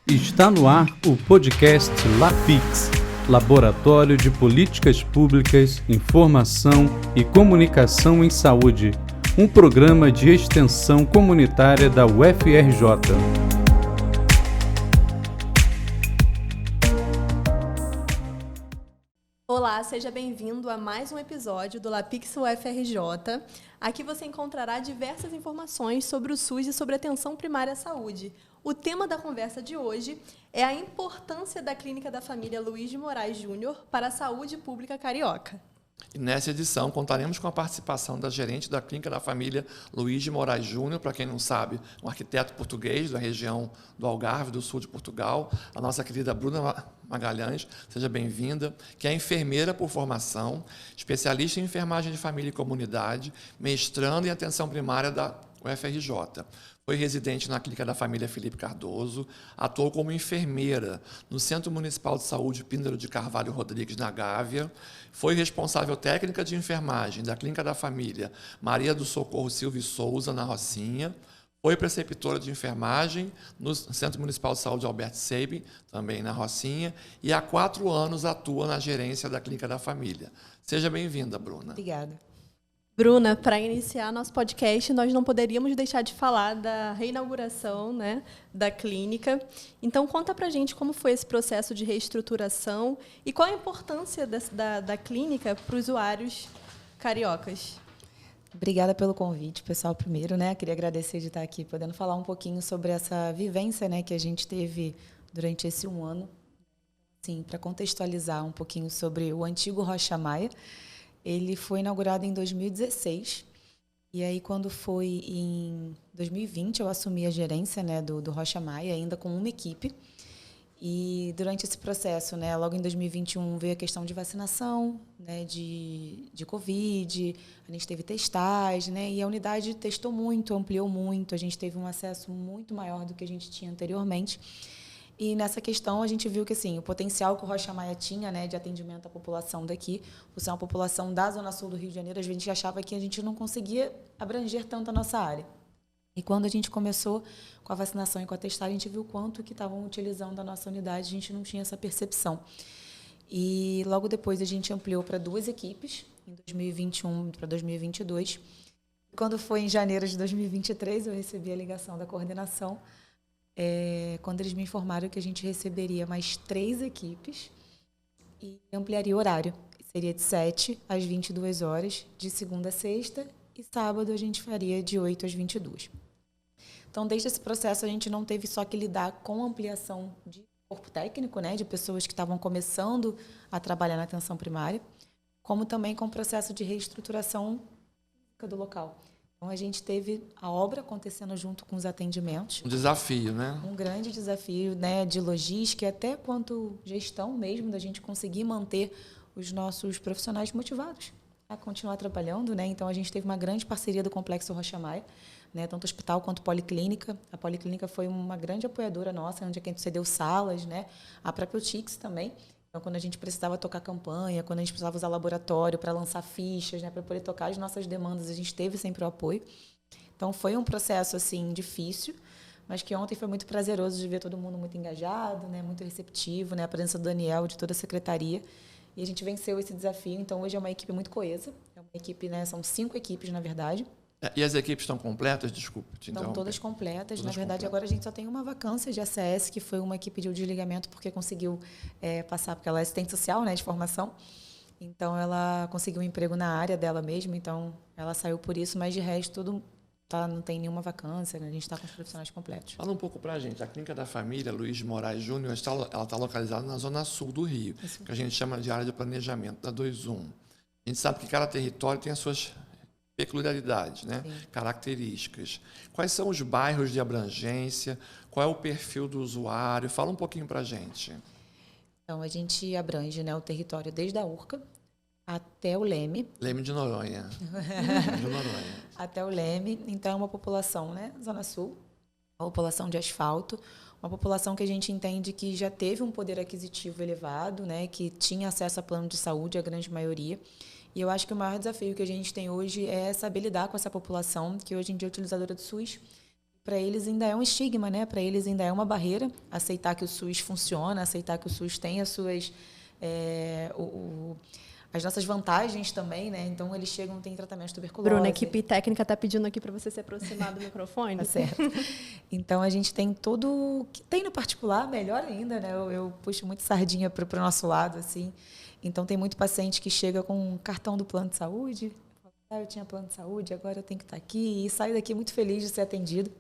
Está no ar o podcast LAPIX, Laboratório de Políticas Públicas, Informação e Comunicação em Saúde, um programa de extensão comunitária da UFRJ. Olá, seja bem-vindo a mais um episódio do LAPIX UFRJ. Aqui você encontrará diversas informações sobre o SUS e sobre a atenção primária à saúde. O tema da conversa de hoje é a importância da Clínica da Família Luiz de Moraes Júnior para a saúde pública carioca. E nessa edição contaremos com a participação da gerente da Clínica da Família Luiz de Moraes Júnior, para quem não sabe, um arquiteto português da região do Algarve, do sul de Portugal, a nossa querida Bruna Magalhães, seja bem-vinda, que é enfermeira por formação, especialista em enfermagem de família e comunidade, mestrando em atenção primária da UFRJ. Foi residente na Clínica da Família Felipe Cardoso, atuou como enfermeira no Centro Municipal de Saúde Píndaro de Carvalho Rodrigues, na Gávea, foi responsável técnica de enfermagem da Clínica da Família Maria do Socorro Silva e Souza, na Rocinha, foi preceptora de enfermagem no Centro Municipal de Saúde Alberto Seib, também na Rocinha, e há 4 anos atua na gerência da Clínica da Família. Seja bem-vinda, Bruna. Obrigada. Bruna, para iniciar nosso podcast, nós não poderíamos deixar de falar da reinauguração, da clínica. Então, conta para a gente como foi esse processo de reestruturação e qual a importância da clínica para os usuários cariocas. Obrigada pelo convite, pessoal. Primeiro, queria agradecer de estar aqui, podendo falar um pouquinho sobre essa vivência, que a gente teve durante esse 1 ano. Sim, para contextualizar um pouquinho sobre o antigo Rocha Maia. Ele foi inaugurado em 2016, e aí quando foi em 2020 eu assumi a gerência do Rocha Maia, ainda com uma equipe, e durante esse processo, logo em 2021 veio a questão de vacinação, de Covid, a gente teve testagem, e a unidade testou muito, ampliou muito, a gente teve um acesso muito maior do que a gente tinha anteriormente. E nessa questão a gente viu que o potencial que o Rocha Maia tinha de atendimento à população daqui, por ser uma população da Zona Sul do Rio de Janeiro, a gente achava que a gente não conseguia abranger tanto a nossa área. E quando a gente começou com a vacinação e com a testagem, a gente viu o quanto que estavam utilizando a nossa unidade, a gente não tinha essa percepção. E logo depois a gente ampliou para 2 equipes, em 2021 para 2022. Quando foi em janeiro de 2023, eu recebi a ligação da coordenação, quando eles me informaram que a gente receberia mais 3 equipes e ampliaria o horário. Seria de 7 às 22 horas, de segunda a sexta, e sábado a gente faria de 8 às 22. Então, desde esse processo, a gente não teve só que lidar com a ampliação de corpo técnico, de pessoas que estavam começando a trabalhar na atenção primária, como também com o processo de reestruturação do local. Então, a gente teve a obra acontecendo junto com os atendimentos. Um desafio, Um grande desafio, de logística, até quanto gestão mesmo, da gente conseguir manter os nossos profissionais motivados a continuar trabalhando, Então, a gente teve uma grande parceria do Complexo Rocha Maia, tanto hospital quanto policlínica. A policlínica foi uma grande apoiadora nossa, onde a gente cedeu salas, A própria UTIX também. Então, quando a gente precisava tocar campanha, quando a gente precisava usar laboratório para lançar fichas, para poder tocar as nossas demandas, a gente teve sempre o apoio. Então, foi um processo, difícil, mas que ontem foi muito prazeroso de ver todo mundo muito engajado, muito receptivo, a presença do Daniel, de toda a secretaria. E a gente venceu esse desafio. Então, hoje é uma equipe muito coesa. É uma equipe, são 5 equipes, na verdade. E as equipes estão completas? Desculpa te interromper. Estão todas completas. Todas na verdade, completas. Agora a gente só tem uma vacância de ACS, que foi uma equipe de desligamento, porque conseguiu passar, porque ela é assistente social, de formação. Então, ela conseguiu um emprego na área dela mesma, então ela saiu por isso, mas de resto, não tem nenhuma vacância, a gente está com os profissionais completos. Fala um pouco para a gente. A Clínica da Família Luiz de Moraes Júnior, ela está localizada na Zona Sul do Rio, que a gente chama de área de planejamento, da 21. A gente sabe que cada território tem as suas peculiaridades, características. Quais são os bairros de abrangência? Qual é o perfil do usuário? Fala um pouquinho para a gente. Então, a gente abrange o território desde a Urca até o Leme. Leme de Noronha. Até o Leme. Então, é uma população, Zona Sul, uma população de asfalto, uma população que a gente entende que já teve um poder aquisitivo elevado, que tinha acesso a plano de saúde, a grande maioria. E eu acho que o maior desafio que a gente tem hoje é saber lidar com essa população, que hoje em dia é utilizadora do SUS, para eles ainda é um estigma, né? Para eles ainda é uma barreira aceitar que o SUS funciona, aceitar que o SUS tem as suas as nossas vantagens também, né? Então eles chegam, tem tratamento de tuberculose. Bruna, a equipe técnica está pedindo aqui para você se aproximar do microfone. Tá certo. Então a gente tem tudo que tem no particular, melhor ainda, né? Eu puxo muito sardinha para o nosso lado, assim. Então tem muito paciente que chega com um cartão do plano de saúde. Eu tinha plano de saúde, agora eu tenho que estar aqui, e saio daqui muito feliz de ser atendido.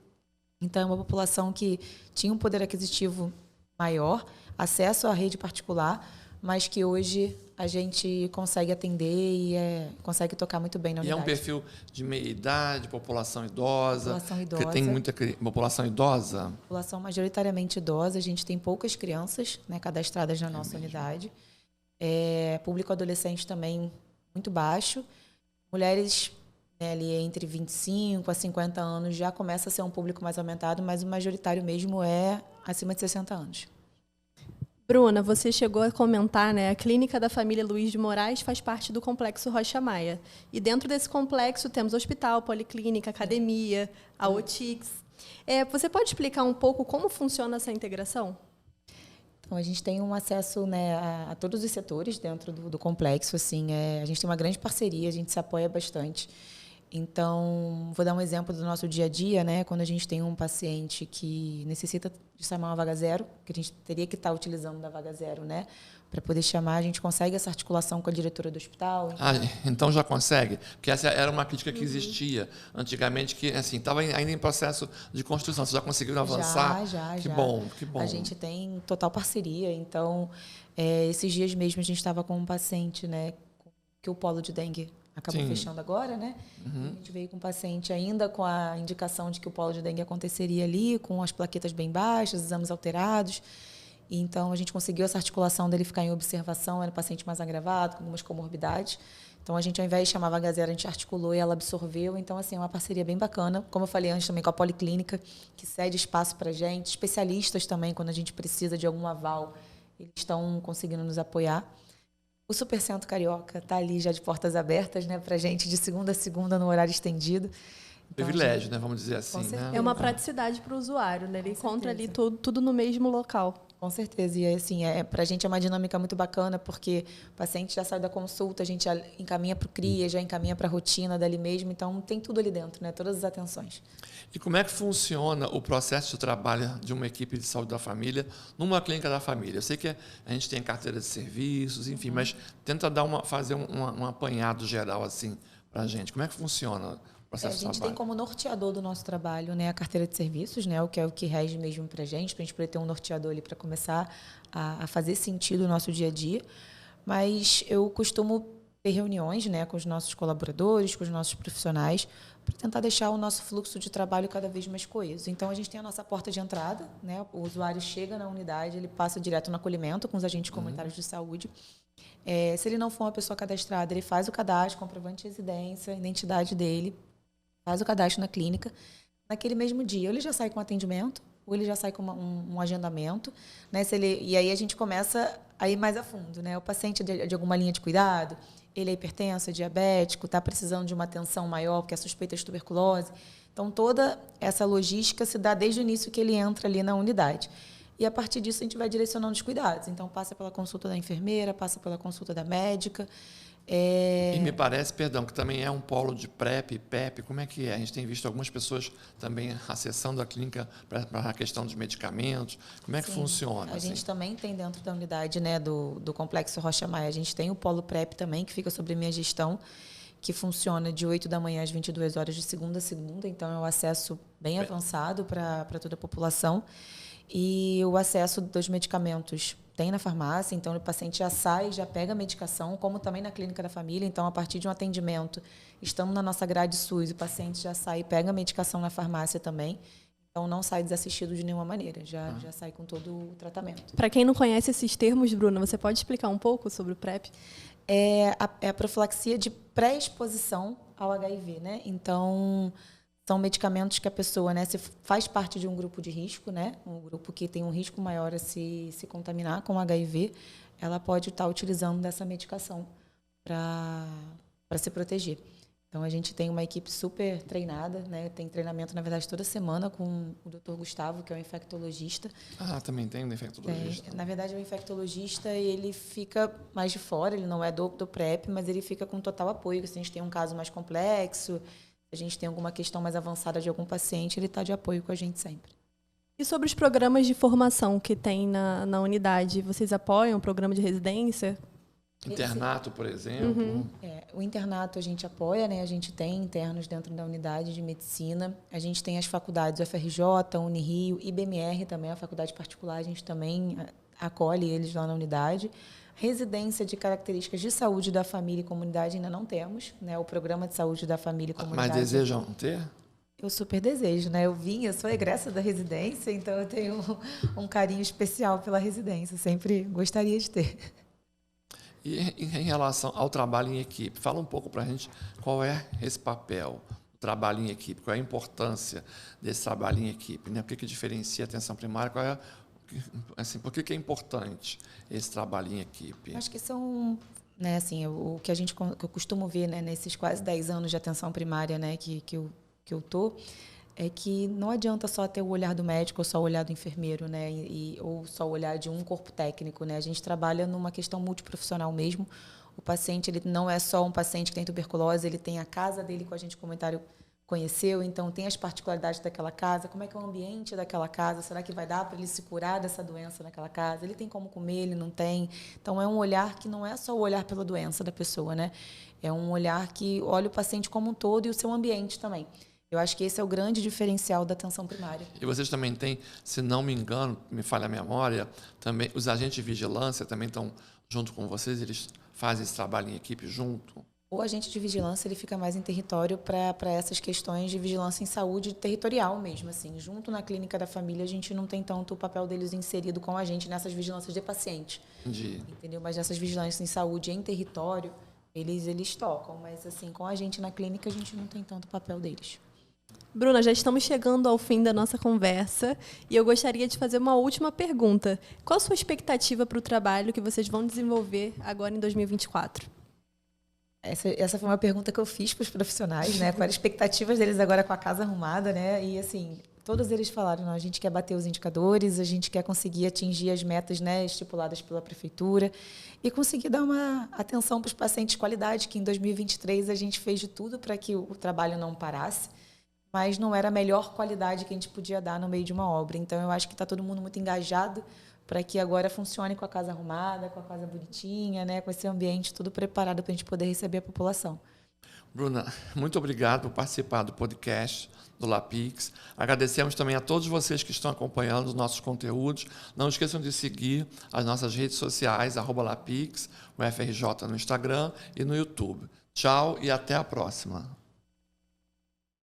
Então, é uma população que tinha um poder aquisitivo maior, acesso à rede particular, mas que hoje a gente consegue atender e consegue tocar muito bem na unidade. E é um perfil de meia idade, população idosa? População idosa. Porque tem muita população idosa? População majoritariamente idosa, a gente tem poucas crianças, né, cadastradas na nossa unidade. Público adolescente também muito baixo. Mulheres, né, ali entre 25 a 50 anos já começa a ser um público mais aumentado, mas o majoritário mesmo é acima de 60 anos. Bruna, você chegou a comentar, né? A Clínica da Família Luiz de Moraes faz parte do Complexo Rocha Maia. E dentro desse complexo temos hospital, policlínica, academia, a OTIX. Você pode explicar um pouco como funciona essa integração? Então, a gente tem um acesso, né, a todos os setores dentro do complexo. Assim, a gente tem uma grande parceria, a gente se apoia bastante. Então, vou dar um exemplo do nosso dia a dia, né? Quando a gente tem um paciente que necessita de chamar uma vaga zero, que a gente teria que estar utilizando da vaga zero, né? Para poder chamar, a gente consegue essa articulação com a diretora do hospital. Então já consegue? Porque essa era uma crítica que existia antigamente, que assim estava ainda em processo de construção. Vocês já conseguiram avançar? Já. Que bom, que bom. A gente tem total parceria. Então, esses dias mesmo a gente estava com um paciente, né? Que o polo de dengue acabou fechando agora, né? A gente veio com o paciente ainda com a indicação de que o polo de dengue aconteceria ali, com as plaquetas bem baixas, exames alterados. Então, a gente conseguiu essa articulação dele ficar em observação, era um paciente mais agravado, com algumas comorbidades. Então, a gente, ao invés de chamar a vaga zero, a gente articulou e ela absorveu. Então, assim, é uma parceria bem bacana. Como eu falei antes também com a Policlínica, que cede espaço para a gente. Especialistas também, quando a gente precisa de algum aval, eles estão conseguindo nos apoiar. O Supercentro Carioca está ali já de portas abertas, né, para a gente, de segunda a segunda, no horário estendido. Então, privilégio, né? Vamos dizer assim. Né? É uma praticidade para o usuário, né? Ele encontra ali tudo no mesmo local. Com certeza. E assim, para a gente é uma dinâmica muito bacana, porque o paciente já sai da consulta, a gente já encaminha para o CRIA, já encaminha para a rotina dali mesmo. Então, tem tudo ali dentro, né? Todas as atenções. E como é que funciona o processo de trabalho de uma equipe de saúde da família numa clínica da família? Eu sei que a gente tem carteira de serviços, enfim, mas tenta fazer um apanhado geral assim para a gente. Como é que funciona? A gente tem como norteador do nosso trabalho, né, a carteira de serviços, né, o que rege mesmo para a gente poder ter um norteador ali para começar a fazer sentido o nosso dia a dia. Mas eu costumo ter reuniões, né, com os nossos colaboradores, com os nossos profissionais, para tentar deixar o nosso fluxo de trabalho cada vez mais coeso. Então, a gente tem a nossa porta de entrada, né, o usuário chega na unidade, ele passa direto no acolhimento com os agentes comunitários de saúde. Se ele não for uma pessoa cadastrada, ele faz o cadastro, comprovante de residência, identidade dele, faz o cadastro na clínica. Naquele mesmo dia, ou ele já sai com atendimento, ou ele já sai com um agendamento, né? E aí a gente começa a ir mais a fundo, né? O paciente de alguma linha de cuidado, ele é hipertenso, é diabético, está precisando de uma atenção maior, porque é suspeita de tuberculose. Então, toda essa logística se dá desde o início que ele entra ali na unidade. E, a partir disso, a gente vai direcionando os cuidados. Então, passa pela consulta da enfermeira, passa pela consulta da médica. E me parece, perdão, que também é um polo de PrEP, PEP, como é que é? A gente tem visto algumas pessoas também acessando a clínica para a questão dos medicamentos. Como é que funciona? A gente também tem dentro da unidade, né, do Complexo Rocha Maia, a gente tem o polo PrEP também, que fica sobre minha gestão, que funciona de 8 da manhã às 22 horas, de segunda a segunda. Então, é um acesso bem avançado para toda a população. E o acesso dos medicamentos tem na farmácia, então o paciente já sai, já pega a medicação, como também na clínica da família. Então, a partir de um atendimento, estamos na nossa grade SUS, o paciente já sai e pega a medicação na farmácia também. Então, não sai desassistido de nenhuma maneira, já sai com todo o tratamento. Para quem não conhece esses termos, Bruna, você pode explicar um pouco sobre o PrEP? É a profilaxia de pré-exposição ao HIV, né? Então, são medicamentos que a pessoa, né, se faz parte de um grupo de risco, né, um grupo que tem um risco maior a se contaminar com HIV, ela pode estar utilizando dessa medicação para se proteger. Então, a gente tem uma equipe super treinada, né? Tem treinamento, na verdade, toda semana com o Dr. Gustavo, que é um infectologista. Também tem um infectologista. Na verdade, o infectologista, ele fica mais de fora, ele não é do PrEP, mas ele fica com total apoio. Se a gente tem um caso mais complexo, se a gente tem alguma questão mais avançada de algum paciente, ele está de apoio com a gente sempre. E sobre os programas de formação que tem na unidade, vocês apoiam o programa de residência? Internato, por exemplo. O internato a gente apoia, né? A gente tem internos dentro da unidade de medicina. A gente tem as faculdades UFRJ, Unirio, IBMR também, a faculdade particular, a gente também acolhe eles lá na unidade. Residência de características de saúde da família e comunidade ainda não temos, né? O programa de saúde da família e comunidade. Mas desejam ter? Eu super desejo, né? Eu sou egressa da residência, então eu tenho um carinho especial pela residência. Sempre gostaria de ter. E em relação ao trabalho em equipe, fala um pouco para a gente qual é esse papel, o trabalho em equipe, qual é a importância desse trabalho em equipe, né? O que diferencia a atenção primária, por que é importante esse trabalho em equipe? Acho que são, né, assim, o que eu costumo ver, né, nesses quase 10 anos de atenção primária, né, que eu tô, é que não adianta só ter o olhar do médico ou só o olhar do enfermeiro, né, ou só o olhar de um corpo técnico, né? A gente trabalha numa questão multiprofissional mesmo. O paciente, ele não é só um paciente que tem tuberculose, ele tem a casa dele, que a gente comentário conheceu, então tem as particularidades daquela casa, como é que é o ambiente daquela casa, será que vai dar para ele se curar dessa doença naquela casa? Ele tem como comer, ele não tem? Então, é um olhar que não é só o olhar pela doença da pessoa, né? É um olhar que olha o paciente como um todo e o seu ambiente também. Eu acho que esse é o grande diferencial da atenção primária. E vocês também têm, se não me engano, me falha a memória, também os agentes de vigilância também estão junto com vocês, eles fazem esse trabalho em equipe junto? O agente de vigilância, ele fica mais em território para essas questões de vigilância em saúde territorial mesmo, assim. Junto na clínica da família, a gente não tem tanto o papel deles inserido com a gente nessas vigilâncias de paciente. Entendi. Entendeu? Mas nessas vigilâncias em saúde em território, eles tocam, mas assim, com a gente na clínica, a gente não tem tanto papel deles. Bruna, já estamos chegando ao fim da nossa conversa e eu gostaria de fazer uma última pergunta. Qual a sua expectativa para o trabalho que vocês vão desenvolver agora em 2024? Essa foi uma pergunta que eu fiz para os profissionais, né? Quais eram as expectativas deles agora com a casa arrumada, né? E assim, todos eles falaram, não, a gente quer bater os indicadores, a gente quer conseguir atingir as metas, né, estipuladas pela prefeitura e conseguir dar uma atenção para os pacientes de qualidade, que em 2023 a gente fez de tudo para que o trabalho não parasse, mas não era a melhor qualidade que a gente podia dar no meio de uma obra. Então, eu acho que está todo mundo muito engajado para que agora funcione com a casa arrumada, com a casa bonitinha, né, com esse ambiente tudo preparado para a gente poder receber a população. Bruna, muito obrigado por participar do podcast do LAPIX. Agradecemos também a todos vocês que estão acompanhando os nossos conteúdos. Não esqueçam de seguir as nossas redes sociais, @LAPIX, o FRJ no Instagram e no YouTube. Tchau e até a próxima.